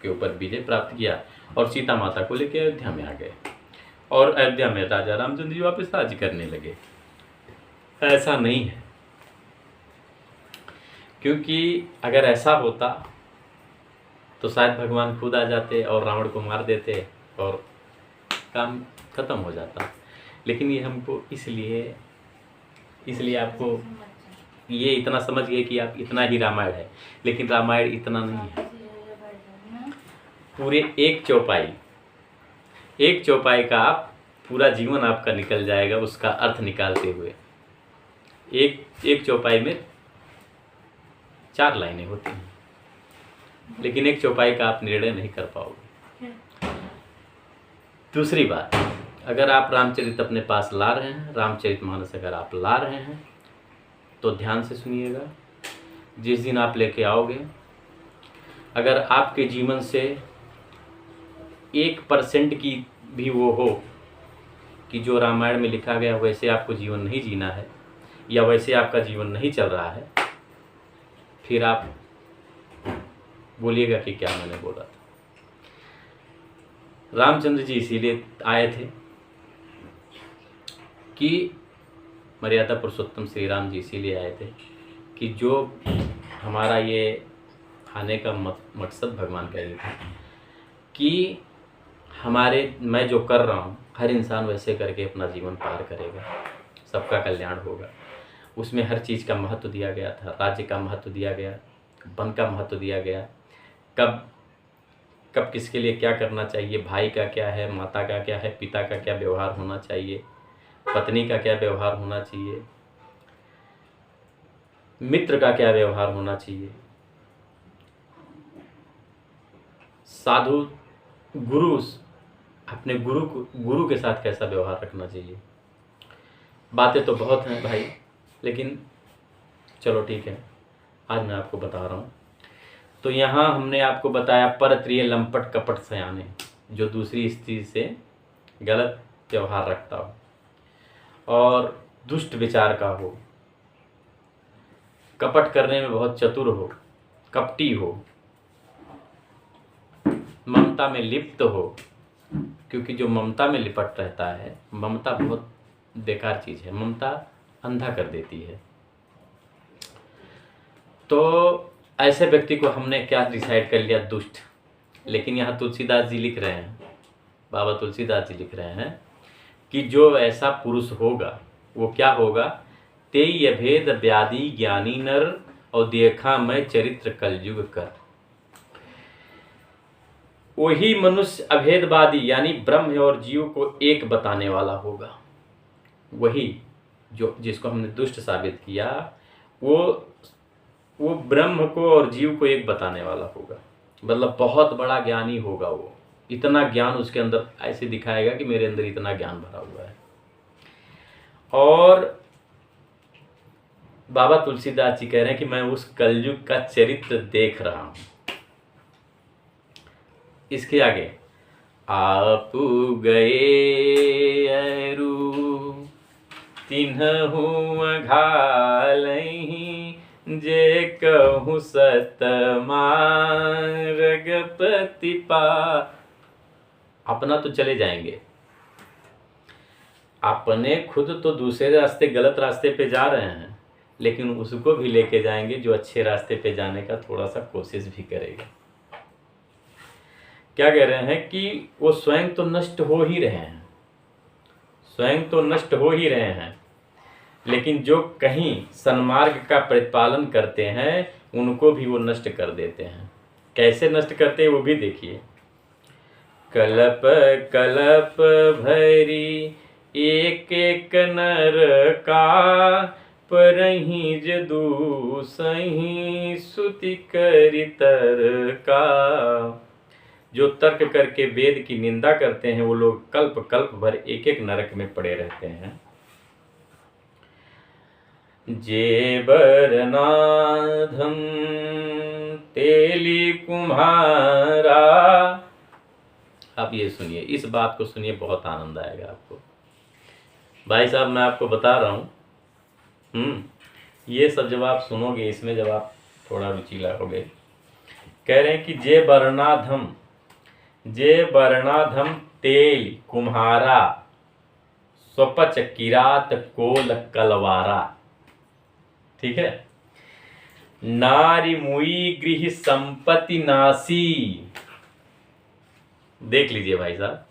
के ऊपर विजय प्राप्त किया और सीता माता को लेकर अयोध्या में आ गए और अयोध्या में राजा रामचंद्र जी वापस राज करने लगे। ऐसा नहीं है, क्योंकि अगर ऐसा होता तो शायद भगवान खुद आ जाते और रावण को मार देते और काम खत्म हो जाता। लेकिन ये हमको इसलिए आपको ये इतना समझ गए कि आप इतना ही रामायण है, लेकिन रामायण इतना नहीं है। पूरे एक चौपाई का आप पूरा जीवन आपका निकल जाएगा उसका अर्थ निकालते हुए। एक चौपाई में 4 लाइनें होती हैं, लेकिन एक चौपाई का आप निर्णय नहीं कर पाओगे। दूसरी बात, अगर आप रामचरित अपने पास ला रहे हैं, रामचरितमानस अगर आप ला रहे हैं तो ध्यान से सुनिएगा। जिस दिन आप लेके आओगे, अगर आपके जीवन से 1% की भी वो हो कि जो रामायण में लिखा गया वैसे आपको जीवन नहीं जीना है या वैसे आपका जीवन नहीं चल रहा है, फिर आप बोलिएगा कि क्या मैंने बोला था। रामचंद्र जी इसीलिए आए थे कि मर्यादा पुरुषोत्तम श्री राम जी इसीलिए आए थे कि जो हमारा ये आने का मकसद भगवान का ये था कि मैं जो कर रहा हूँ हर इंसान वैसे करके अपना जीवन पार करेगा, सबका कल्याण होगा। उसमें हर चीज़ का महत्व दिया गया था, राज्य का महत्व दिया गया, वन का महत्व दिया गया, कब किसके लिए क्या करना चाहिए, भाई का क्या है, माता का क्या है, पिता का क्या व्यवहार होना चाहिए, पत्नी का क्या व्यवहार होना चाहिए, मित्र का क्या व्यवहार होना चाहिए, साधु अपने गुरु के साथ कैसा व्यवहार रखना चाहिए। बातें तो बहुत हैं भाई, लेकिन चलो ठीक है, आज मैं आपको बता रहा हूँ। तो यहाँ हमने आपको बताया परत्रिय लंपट कपट सयाने, जो दूसरी स्त्री से गलत व्यवहार रखता हो और दुष्ट विचार का हो, कपट करने में बहुत चतुर हो, कपटी हो, ममता में लिप्त हो, क्योंकि जो ममता में लिपट रहता है, ममता बहुत बेकार चीज़ है, ममता अंधा कर देती है। तो ऐसे व्यक्ति को हमने क्या डिसाइड कर लिया, दुष्ट। लेकिन यहाँ तुलसीदास जी लिख रहे हैं, बाबा तुलसीदास जी लिख रहे हैं कि जो ऐसा पुरुष होगा वो क्या होगा, तेई अभेद व्याधि ज्ञानी नर और देखा मैं चरित्र कलयुग कर। वही मनुष्य अभेदवादी यानी ब्रह्म और जीव को एक बताने वाला होगा। वही जिसको हमने दुष्ट साबित किया वो ब्रह्म को और जीव को एक बताने वाला होगा। मतलब बहुत बड़ा ज्ञानी होगा वो, इतना ज्ञान उसके अंदर ऐसे दिखाएगा कि मेरे अंदर इतना ज्ञान भरा हुआ है। और बाबा तुलसीदास जी कह रहे हैं कि मैं उस कलयुग का चरित्र देख रहा हूं। इसके आगे आप गए अरु तिन्हु घालहि जे कहूँ सत मार्गपति पा। अपना तो चले जाएंगे, अपने खुद तो दूसरे रास्ते गलत रास्ते पे जा रहे हैं, लेकिन उसको भी लेके जाएंगे जो अच्छे रास्ते पे जाने का थोड़ा सा कोशिश भी करेगा। क्या कह रहे हैं कि वो स्वयं तो नष्ट हो ही रहे हैं, स्वयं तो नष्ट हो ही रहे हैं, लेकिन जो कहीं सन्मार्ग का प्रतिपालन करते हैं उनको भी वो नष्ट कर देते हैं। कैसे नष्ट करते हैं वो भी देखिए। कलप कलप भरी एक एक नर का परही जदू सही सुति करि तर्का। जो तर्क करके वेद की निंदा करते हैं वो लोग कल्प कल्प भर एक एक नरक में पड़े रहते हैं। जे बरनाधम तेली कुम्हारा। आप ये सुनिए, इस बात को सुनिए, बहुत आनंद आएगा आपको। भाई साहब मैं आपको बता रहा हूँ, ये सब जब आप सुनोगे, इसमें जब आप थोड़ा रुचि लाओगे, कह रहे हैं कि जे वर्णाधम तेल कुम्हारा स्वपच किरात कोल कलवारा। ठीक है। नारी मुई गृह संपत्ति नासी। देख लीजिए भाई साहब,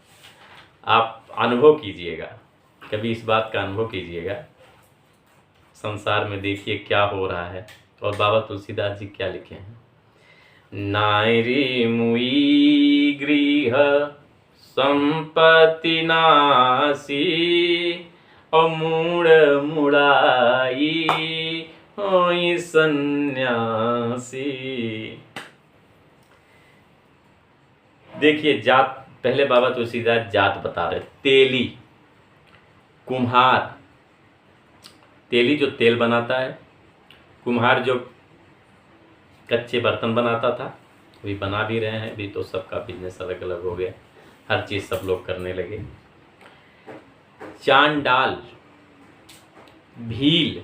आप अनुभव कीजिएगा, कभी इस बात का अनुभव कीजिएगा। संसार में देखिए क्या हो रहा है और बाबा तुलसीदास जी क्या लिखे हैं। नारी मुई गृह संपत्ति नासी और मूड़ मुड़ाई होई सन्यासी। देखिए जात, पहले बाबा तुलसीदास जात बता रहे। तेली, कुम्हार, तेली जो तेल बनाता है, कुम्हार जो कच्चे बर्तन बनाता था, अभी बना भी रहे हैं, अभी तो सबका बिजनेस अलग अलग हो गया, हर चीज़ सब लोग करने लगे। चांडाल, भील,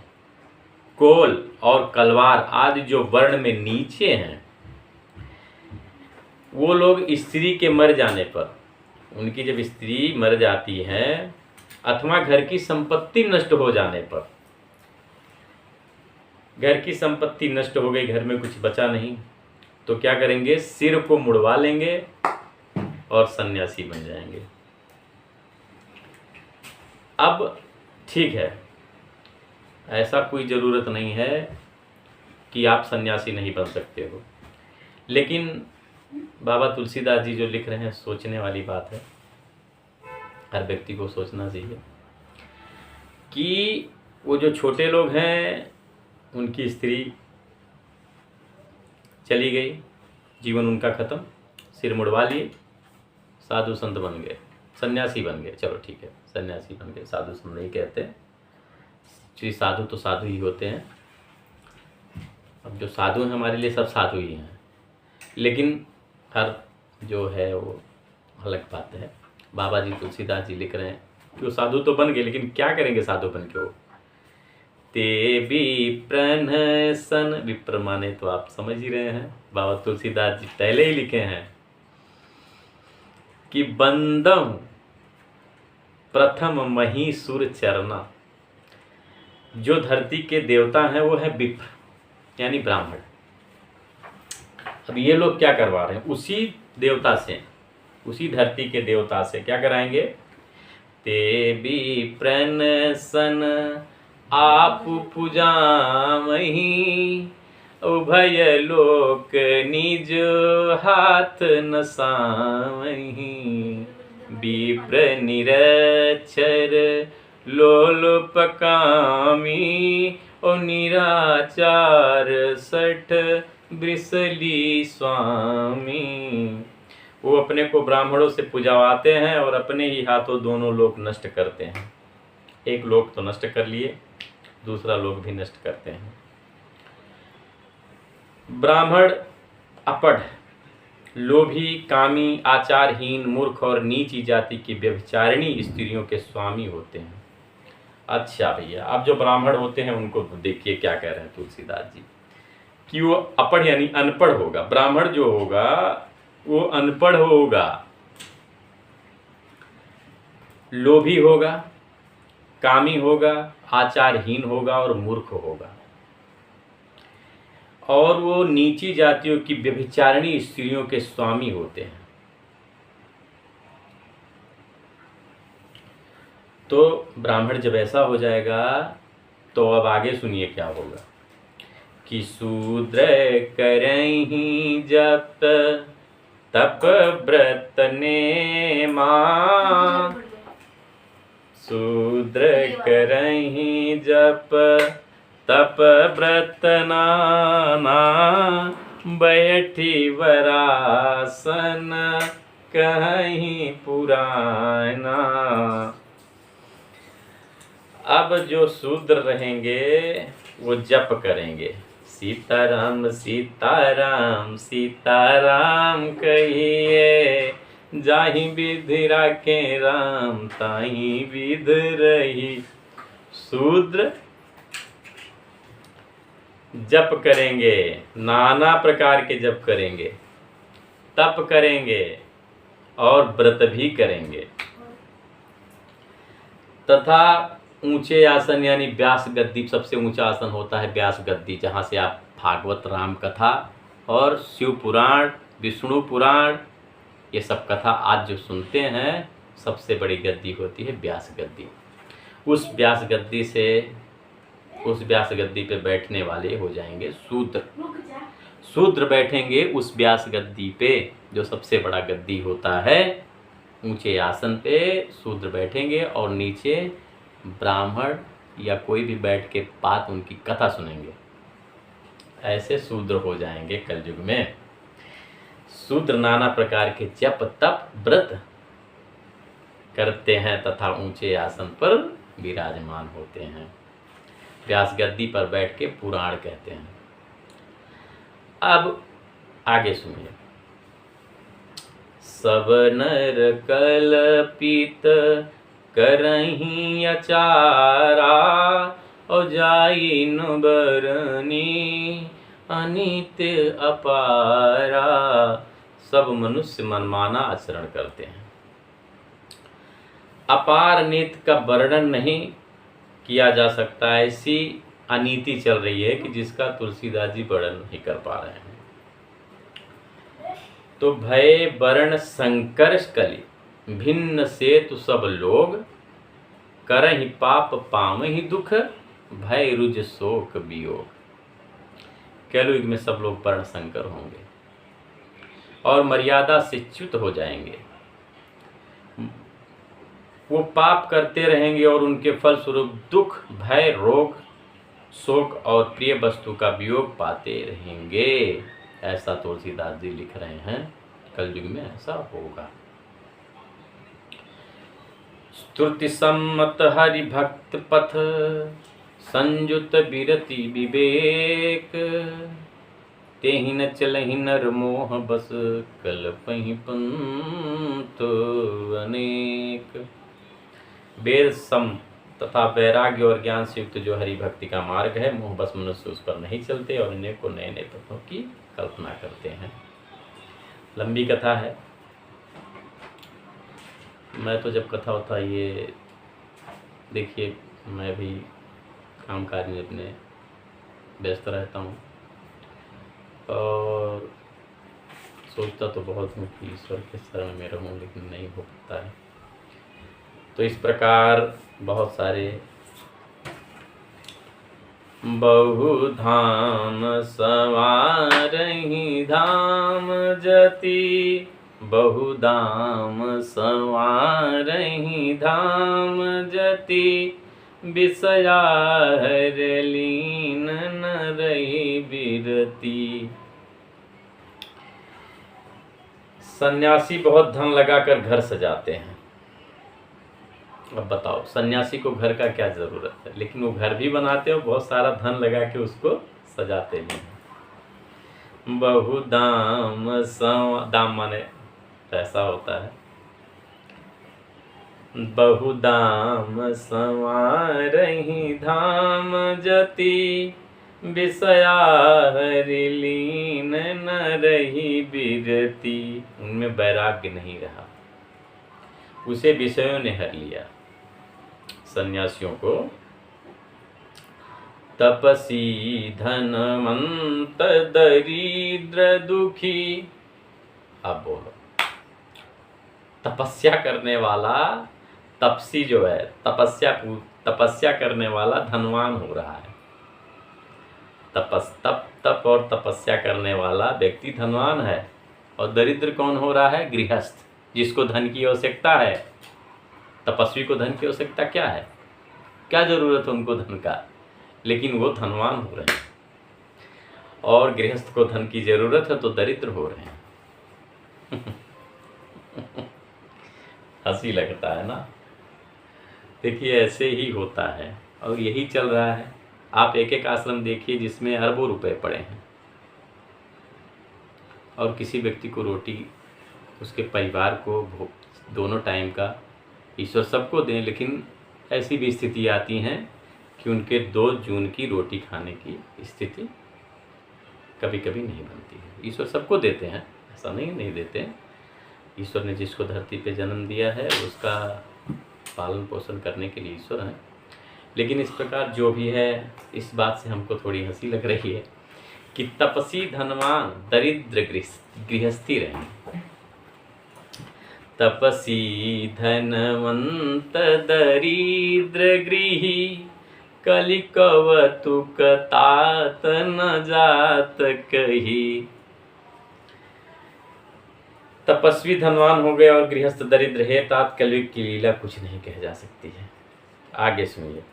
कोल और कलवार आदि जो वर्ण में नीचे हैं, वो लोग स्त्री के मर जाने पर, उनकी जब स्त्री मर जाती है अथवा घर की संपत्ति नष्ट हो जाने पर, घर की संपत्ति नष्ट हो गई, घर में कुछ बचा नहीं, तो क्या करेंगे, सिर को मुड़वा लेंगे और सन्यासी बन जाएंगे। अब ठीक है, ऐसा कोई ज़रूरत नहीं है कि आप सन्यासी नहीं बन सकते हो, लेकिन बाबा तुलसीदास जी जो लिख रहे हैं, सोचने वाली बात है, हर व्यक्ति को सोचना चाहिए कि वो जो छोटे लोग हैं उनकी स्त्री चली गई, जीवन उनका खत्म, सिर मुड़वा लिए, साधु संत बन गए, सन्यासी बन गए, चलो ठीक है सन्यासी बन गए, साधु संत नहीं कहते, श्री साधु तो साधु ही होते हैं। अब जो साधु हैं हमारे लिए सब साधु ही हैं, लेकिन हर जो है वो अलग बात है। बाबा जी तुलसीदास जी लिख रहे हैं कि वो साधु तो बन गए, लेकिन क्या करेंगे साधु बन के वो। ते विप्रन सन, विप्र माने तो आप समझ ही रहे हैं, बाबा तुलसीदास जी पहले ही लिखे हैं कि बंदम प्रथम मही सुर चरना। जो धरती के देवता हैं वो है विप्र यानी ब्राह्मण। अब ये लोग क्या करवा रहे हैं, उसी देवता से, उसी धरती के देवता से क्या कराएंगे, ते विप्रन सन आप पूजामहि उभय लोक निज हाथ नसामहि। विप्र निरक्षर लोलुपकामी और निराचार सठ ब्रिसली स्वामी। वो अपने को ब्राह्मणों से पूजावाते हैं और अपने ही हाथों दोनों लोक नष्ट करते हैं। एक लोक तो नष्ट कर लिए, दूसरा लोक भी नष्ट करते हैं। ब्राह्मण अपढ़, लोभी, कामी, आचारहीन, मूर्ख और नीची जाति की व्यभिचारिणी स्त्रियों के स्वामी होते हैं। अच्छा भैया, अब जो ब्राह्मण होते हैं उनको देखिए क्या कह रहे हैं तुलसीदास जी, कि वो अपढ़ यानी अनपढ़ होगा। ब्राह्मण जो होगा वो अनपढ़ होगा, लोभी होगा, कामी होगा, आचारहीन होगा और मूर्ख होगा, और वो नीची जातियों की व्यभिचारिणी स्त्रियों के स्वामी होते हैं। तो ब्राह्मण जब ऐसा हो जाएगा तो अब आगे सुनिए क्या होगा, कि शूद्र करहीं जप तप व्रत नेमा। शूद्र करहीं जप तप व्रत नाना, बैठी वरासन कहीं पुराना। अब जो शूद्र रहेंगे वो जप करेंगे, सीताराम सीताराम सीताराम कहिए, जाहि विधि राखे राम ताहि विध रही। शूद्र जप करेंगे, नाना प्रकार के जप करेंगे, तप करेंगे और व्रत भी करेंगे तथा ऊंचे आसन यानी व्यास गद्दी, सबसे ऊंचा आसन होता है व्यास गद्दी, जहाँ से आप भागवत राम कथा और शिव पुराण विष्णु पुराण ये सब कथा आज जो सुनते हैं, सबसे बड़ी गद्दी होती है व्यास गद्दी। उस व्यास गद्दी पे बैठने वाले हो जाएंगे शूद्र। शूद्र बैठेंगे उस व्यास गद्दी पे, जो सबसे बड़ा गद्दी होता है, ऊंचे आसन पे शूद्र बैठेंगे और नीचे ब्राह्मण या कोई भी बैठ के बात उनकी कथा सुनेंगे। ऐसे शूद्र हो जाएंगे कलयुग में। शूद्र नाना प्रकार के जप तप व्रत करते हैं तथा ऊंचे आसन पर विराजमान होते हैं, व्यास गद्दी पर बैठ के पुराण कहते हैं। अब आगे सुनिए। सब नर कल्पित करहीं अचारा, और जाइन बरनी अनित्य अपारा। सब मनुष्य मनमाना आचरण करते हैं, अपार नीति का वर्णन नहीं किया जा सकता। ऐसी अनीति चल रही है कि जिसका तुलसीदास जी वर्णन नहीं कर पा रहे हैं। तो भय वर्ण संकर्ष कली, भिन्न से तो सब लोग, करहि पाप पावहि दुख, भय रुज शोक वियोग। कलयुग में सब लोग वर्ण संकर होंगे और मर्यादा से च्युत हो जाएंगे। वो पाप करते रहेंगे और उनके फलस्वरूप दुख भय रोग शोक और प्रिय वस्तु का वियोग पाते रहेंगे। ऐसा तुलसीदास जी लिख रहे हैं, कलयुग में ऐसा होगा। स्तुति सम्मत हरि भक्त पथ, संयुत बिरति विवेक, तेहि न चलहि नर मोह बस, कल्पहि पंथ अनेक। वेद सम तथा वैराग्य और ज्ञान से युक्त जो हरि भक्ति का मार्ग है, मोह बस मनुष्य उस पर नहीं चलते और इन्हें को नए नए पथों की कल्पना करते हैं। लंबी कथा है, मैं तो जब कथा होता ये देखिए, मैं भी कामकाज में अपने व्यस्त रहता हूँ और सोचता तो बहुत हूँ कि ईश्वर के शरण में रहूँ, लेकिन नहीं हो पाता है। तो इस प्रकार बहुत सारे बहु धाम सवारहि धाम जति, बहु धाम सवारहि धाम जति, विषया हर लीन न रही बिरती। सन्यासी बहुत धन लगाकर घर सजाते हैं। अब बताओ, सन्यासी को घर का क्या जरूरत है, लेकिन वो घर भी बनाते हो, बहुत सारा धन लगा के उसको सजाते भी हैं। बहु दाम दाम माने पैसा होता है। बहु दाम संवारहि धाम जति, विषया हरि लीन न रही बिरती। उनमें वैराग्य नहीं रहा, उसे विषयों ने हर लिया। सन्यासियों को तपसी धनवंत दरिद्र दुखी। अब बोलो, तपस्या करने वाला तपसी जो है, तपस्या करने वाला धनवान हो रहा है। तप और तपस्या करने वाला व्यक्ति धनवान है, और दरिद्र कौन हो रहा है? गृहस्थ, जिसको धन की आवश्यकता है। तपस्वी को धन की आवश्यकता क्या है, क्या जरूरत है उनको धन का, लेकिन वो धनवान हो रहे हैं। और गृहस्थ को धन की जरूरत है तो दरिद्र हो रहे हैं। हंसी लगता है ना। देखिए ऐसे ही होता है और यही चल रहा है। आप एक एक आश्रम देखिए जिसमें अरबों रुपए पड़े हैं और किसी व्यक्ति को रोटी, उसके परिवार को दोनों टाइम का ईश्वर सबको दें, लेकिन ऐसी भी स्थिति आती हैं कि उनके 2 जून की रोटी खाने की स्थिति कभी कभी नहीं बनती है। ईश्वर सबको देते हैं, ऐसा नहीं देते हैं। ईश्वर ने जिसको धरती पे जन्म दिया है उसका पालन पोषण करने के लिए ईश्वर हैं। लेकिन इस प्रकार जो भी है, इस बात से हमको थोड़ी हंसी लग रही है कि तपसी धनवान दरिद्र गृहस्थी रहे। तपसी धनवंत दरिद्र गृही कलि कवतुक तात न जात कही। तपस्वी धनवान हो गए और गृहस्थ दरिद्र है, तात कलयुग की लीला कुछ नहीं कह जा सकती है। आगे सुनिए।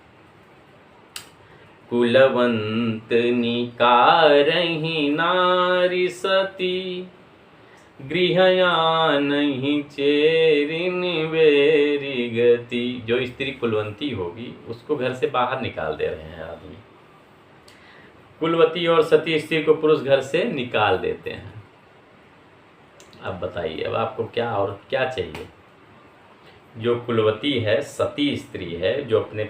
कुलवंत निकारहि नारी सती गृहया नहीं चेरिन बेरी गति। जो स्त्री कुलवंती होगी उसको घर से बाहर निकाल दे रहे हैं आदमी। कुलवती और सती स्त्री को पुरुष घर से निकाल देते हैं। अब बताइए, अब आपको क्या और क्या चाहिए। जो कुलवती है, सती स्त्री है, जो अपने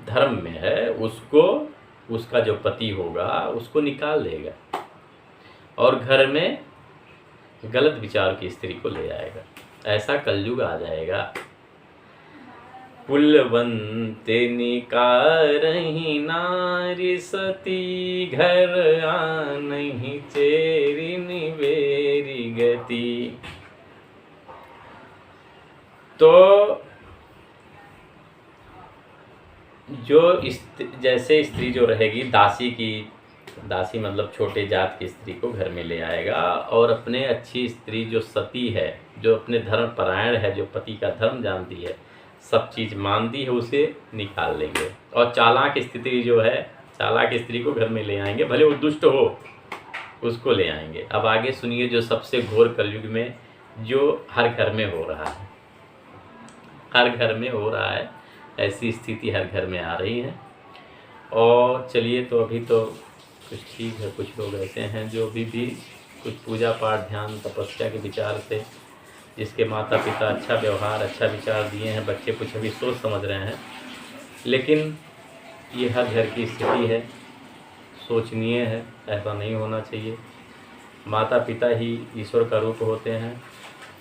धर्म में है, उसको उसका जो पति होगा उसको निकाल देगा और घर में गलत विचार की स्त्री को ले आएगा। ऐसा कलयुग आ जाएगा। कुलवंते निकारहि नारी सती घर आनहि चेरिन बेरी गति। तो जो जैसे स्त्री जो रहेगी दासी मतलब छोटे जात की स्त्री को घर में ले आएगा और अपने अच्छी स्त्री जो सती है, जो अपने धर्म परायण है, जो पति का धर्म जानती है, सब चीज़ मानती है, उसे निकाल लेंगे। और चालाक स्थिति जो है, चालाक स्त्री को घर में ले आएंगे, भले वो दुष्ट हो उसको ले आएंगे। अब आगे सुनिए जो सबसे घोर कलयुग में जो हर घर में हो रहा है, हर घर में हो रहा है, ऐसी स्थिति हर घर में आ रही है। और चलिए, तो अभी तो कुछ ठीक है, कुछ लोग ऐसे हैं जो अभी भी कुछ पूजा पाठ ध्यान तपस्या के विचार से, जिसके माता पिता अच्छा व्यवहार अच्छा विचार दिए हैं, बच्चे कुछ अभी सोच समझ रहे हैं, लेकिन ये हर घर की स्थिति है, सोचनीय है, ऐसा नहीं होना चाहिए। माता पिता ही ईश्वर का रूप होते हैं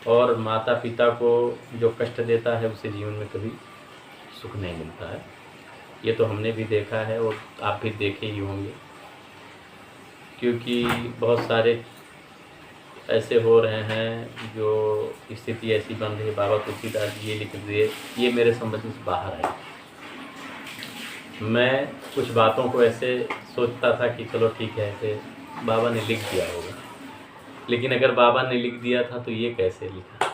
और माता पिता को जो कष्ट देता है उसे जीवन में कभी सुख नहीं मिलता है। ये तो हमने भी देखा है और आप भी देखे ही होंगे, क्योंकि बहुत सारे ऐसे हो रहे हैं जो स्थिति ऐसी बन रही है। बाबा तुलसीदास जी ये लिख दिए, ये मेरे समझ से बाहर है। मैं कुछ बातों को ऐसे सोचता था कि चलो ठीक है, ऐसे बाबा ने लिख दिया होगा, लेकिन अगर बाबा ने लिख दिया था तो ये कैसे लिखा।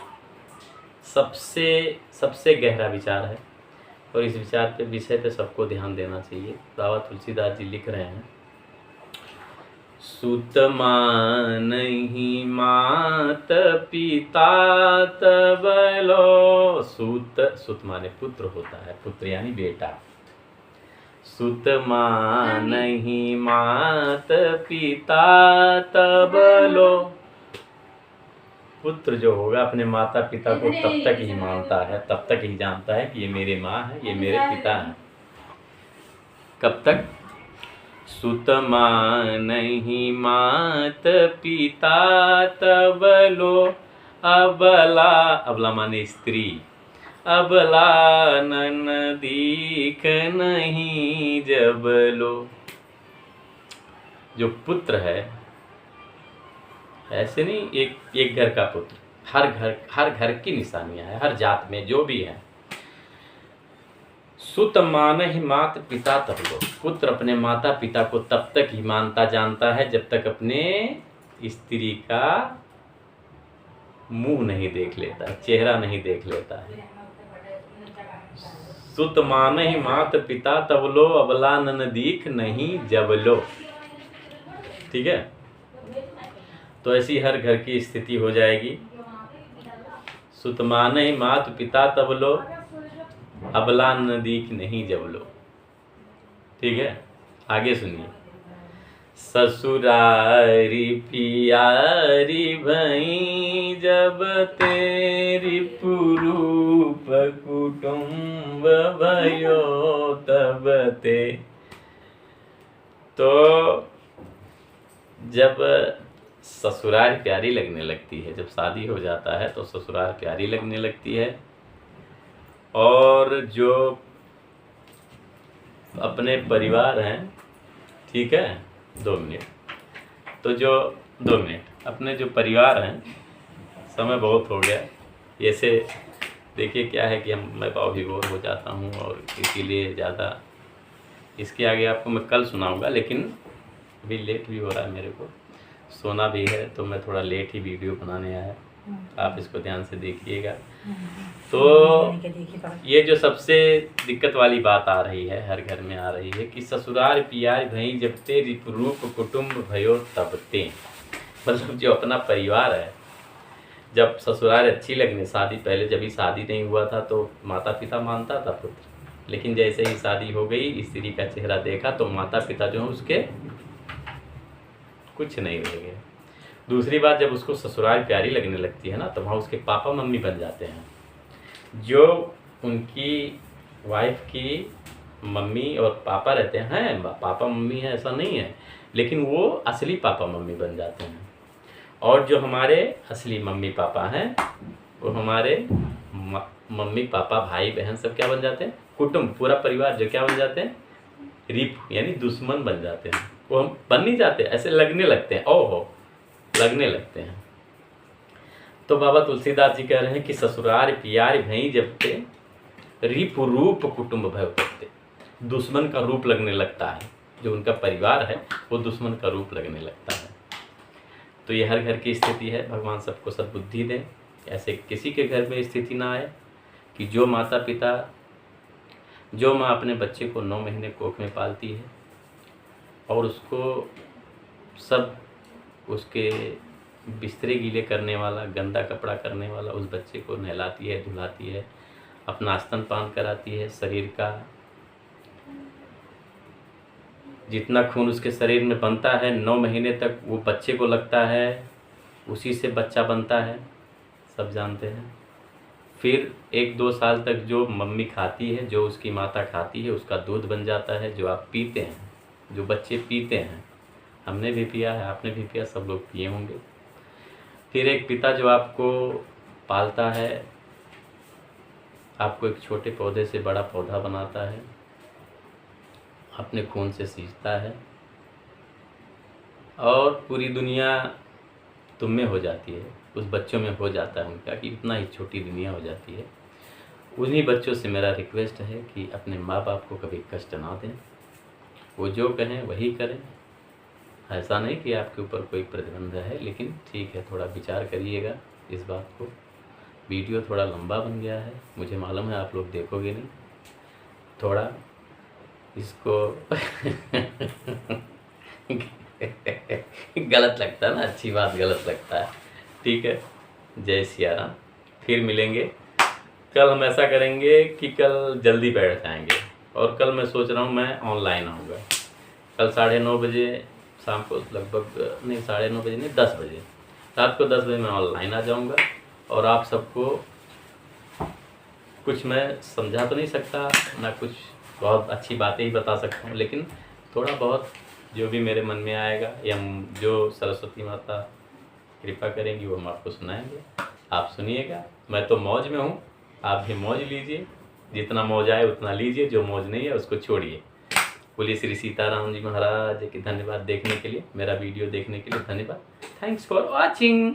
सबसे गहरा विचार है और इस विषय पे सबको ध्यान देना चाहिए। बाबा तुलसीदास जी लिख रहे हैं, सुत मानहि मात पिता तब लो। सुत माने पुत्र होता है, पुत्र यानी बेटा। सुत मानहि मात पिता तब लो। पुत्र जो होगा अपने माता पिता को तब तक ही मानता है, तब तक ही जानता है कि ये मेरे माँ है, ये मेरे पिता हैं। कब तक? सुत मानहि मात पिता तब लो। अबला, अबला माने स्त्री, अबला नन दीख नहीं जब लो। जो पुत्र है, ऐसे नहीं एक घर का पुत्र, हर घर की निशानियां है, हर जात में जो भी है। सुत मानहि मात पिता तब लो। पुत्र अपने माता पिता को तब तक ही मानता जानता है जब तक अपने स्त्री का मुंह नहीं देख लेता, चेहरा नहीं देख लेता है। सुत मानहि मात पिता तब लो, अबला नन दीख नहीं जब लो। ठीक है, तो ऐसी हर घर की स्थिति हो जाएगी। सुत मानहि मात पिता तब लो, अबला नन दीख नहीं जब लो। ठीक है, आगे सुनिए। ससुरारी पियारी भई जब तेरी पुरूप कुटुंब भयो तब ते। तो जब ससुराल प्यारी लगने लगती है, जब शादी हो जाता है तो ससुराल प्यारी लगने लगती है। और जो अपने परिवार हैं, ठीक है, 2 मिनट, तो जो 2 मिनट अपने जो परिवार हैं, समय बहुत हो गया, ऐसे देखिए क्या है कि मैं बहुत भी बोर हो जाता हूँ और इसीलिए ज़्यादा इसके आगे आपको मैं कल सुनाऊंगा, लेकिन अभी लेट भी हो रहा है, मेरे को सोना भी है, तो मैं थोड़ा लेट ही वीडियो बनाने आया। आप इसको ध्यान से देखिएगा। तो ये जो सबसे दिक्कत वाली बात आ रही है, हर घर में आ रही है कि ससुराल पियार भई जब ते रूप कुटुंब भयो तब ते। मतलब जो अपना परिवार है, जब ससुराल अच्छी लगने, शादी पहले जब ही शादी नहीं हुआ था तो माता पिता मानता था पुत्र, लेकिन जैसे ही शादी हो गई, स्त्री का चेहरा देखा तो माता पिता जो है उसके कुछ नहीं रह गए। दूसरी बात, जब उसको ससुराल प्यारी लगने लगती है ना, तो वहाँ उसके पापा मम्मी बन जाते हैं। जो उनकी वाइफ की मम्मी और पापा रहते हैं, पापा मम्मी है ऐसा नहीं है, लेकिन वो असली पापा मम्मी बन जाते हैं। और जो हमारे असली मम्मी पापा हैं, वो हमारे मम्मी पापा भाई बहन सब क्या बन जाते हैं, कुटुंब, पूरा परिवार जो क्या बन जाते हैं, रिप यानी दुश्मन बन जाते हैं। वो हम बन नहीं जाते, ऐसे लगने लगते हैं, ओहो लगने लगते हैं। तो बाबा तुलसीदास जी कह रहे हैं कि ससुराल पियार भई जब ते रिप रूप कुटुंब भय करते। दुश्मन का रूप लगने लगता है, जो उनका परिवार है वो दुश्मन का रूप लगने लगता है। तो ये हर घर की स्थिति है, भगवान सबको सद्बुद्धि दें, ऐसे किसी के घर में स्थिति ना आए कि जो माता पिता, जो माँ अपने बच्चे को 9 महीने कोख में पालती है और उसको सब उसके बिस्तरे गीले करने वाला, गंदा कपड़ा करने वाला उस बच्चे को नहलाती है, धुलाती है, अपना स्तनपान कराती है, शरीर का जितना खून उसके शरीर में बनता है 9 महीने तक वो बच्चे को लगता है, उसी से बच्चा बनता है, सब जानते हैं। फिर 1-2 साल तक जो मम्मी खाती है, जो उसकी माता खाती है, उसका दूध बन जाता है, जो आप पीते हैं, जो बच्चे पीते हैं। हमने भी पिया है, आपने भी पिया, सब लोग पिए होंगे। फिर एक पिता जो आपको पालता है, आपको एक छोटे पौधे से बड़ा पौधा बनाता है, अपने खून से सींचता है और पूरी दुनिया तुम में हो जाती है, उस बच्चों में हो जाता है उनका, कि इतना ही छोटी दुनिया हो जाती है। उन्हीं बच्चों से मेरा रिक्वेस्ट है कि अपने माँ बाप को कभी कष्ट ना दें, वो जो कहें वही करें। ऐसा नहीं कि आपके ऊपर कोई प्रतिबंध है, लेकिन ठीक है, थोड़ा विचार करिएगा इस बात को। वीडियो थोड़ा लंबा बन गया है, मुझे मालूम है आप लोग देखोगे नहीं, थोड़ा इसको गलत लगता है ना, अच्छी बात गलत लगता है। ठीक है, जय सिया राम। फिर मिलेंगे कल। हम ऐसा करेंगे कि कल जल्दी बैठ जाएंगे, और कल मैं सोच रहा हूँ मैं ऑनलाइन आऊँगा कल 9:30 बजे शाम को, लगभग नहीं 9:30 बजे नहीं, 10 बजे, रात को 10 बजे मैं ऑनलाइन आ जाऊँगा। और आप सबको कुछ मैं समझा तो नहीं सकता ना, कुछ बहुत अच्छी बातें ही बता सकता हूँ, लेकिन थोड़ा बहुत जो भी मेरे मन में आएगा या जो सरस्वती माता कृपा करेंगी वो हम आपको सुनाएंगे। आप सुनिएगा। मैं तो मौज में हूँ, आप भी मौज लीजिए, जितना मौज आए उतना लीजिए, जो मौज नहीं है उसको छोड़िए। बोलिए श्री सीताराम जी महाराज की। धन्यवाद देखने के लिए, मेरा वीडियो देखने के लिए धन्यवाद। Thanks for watching.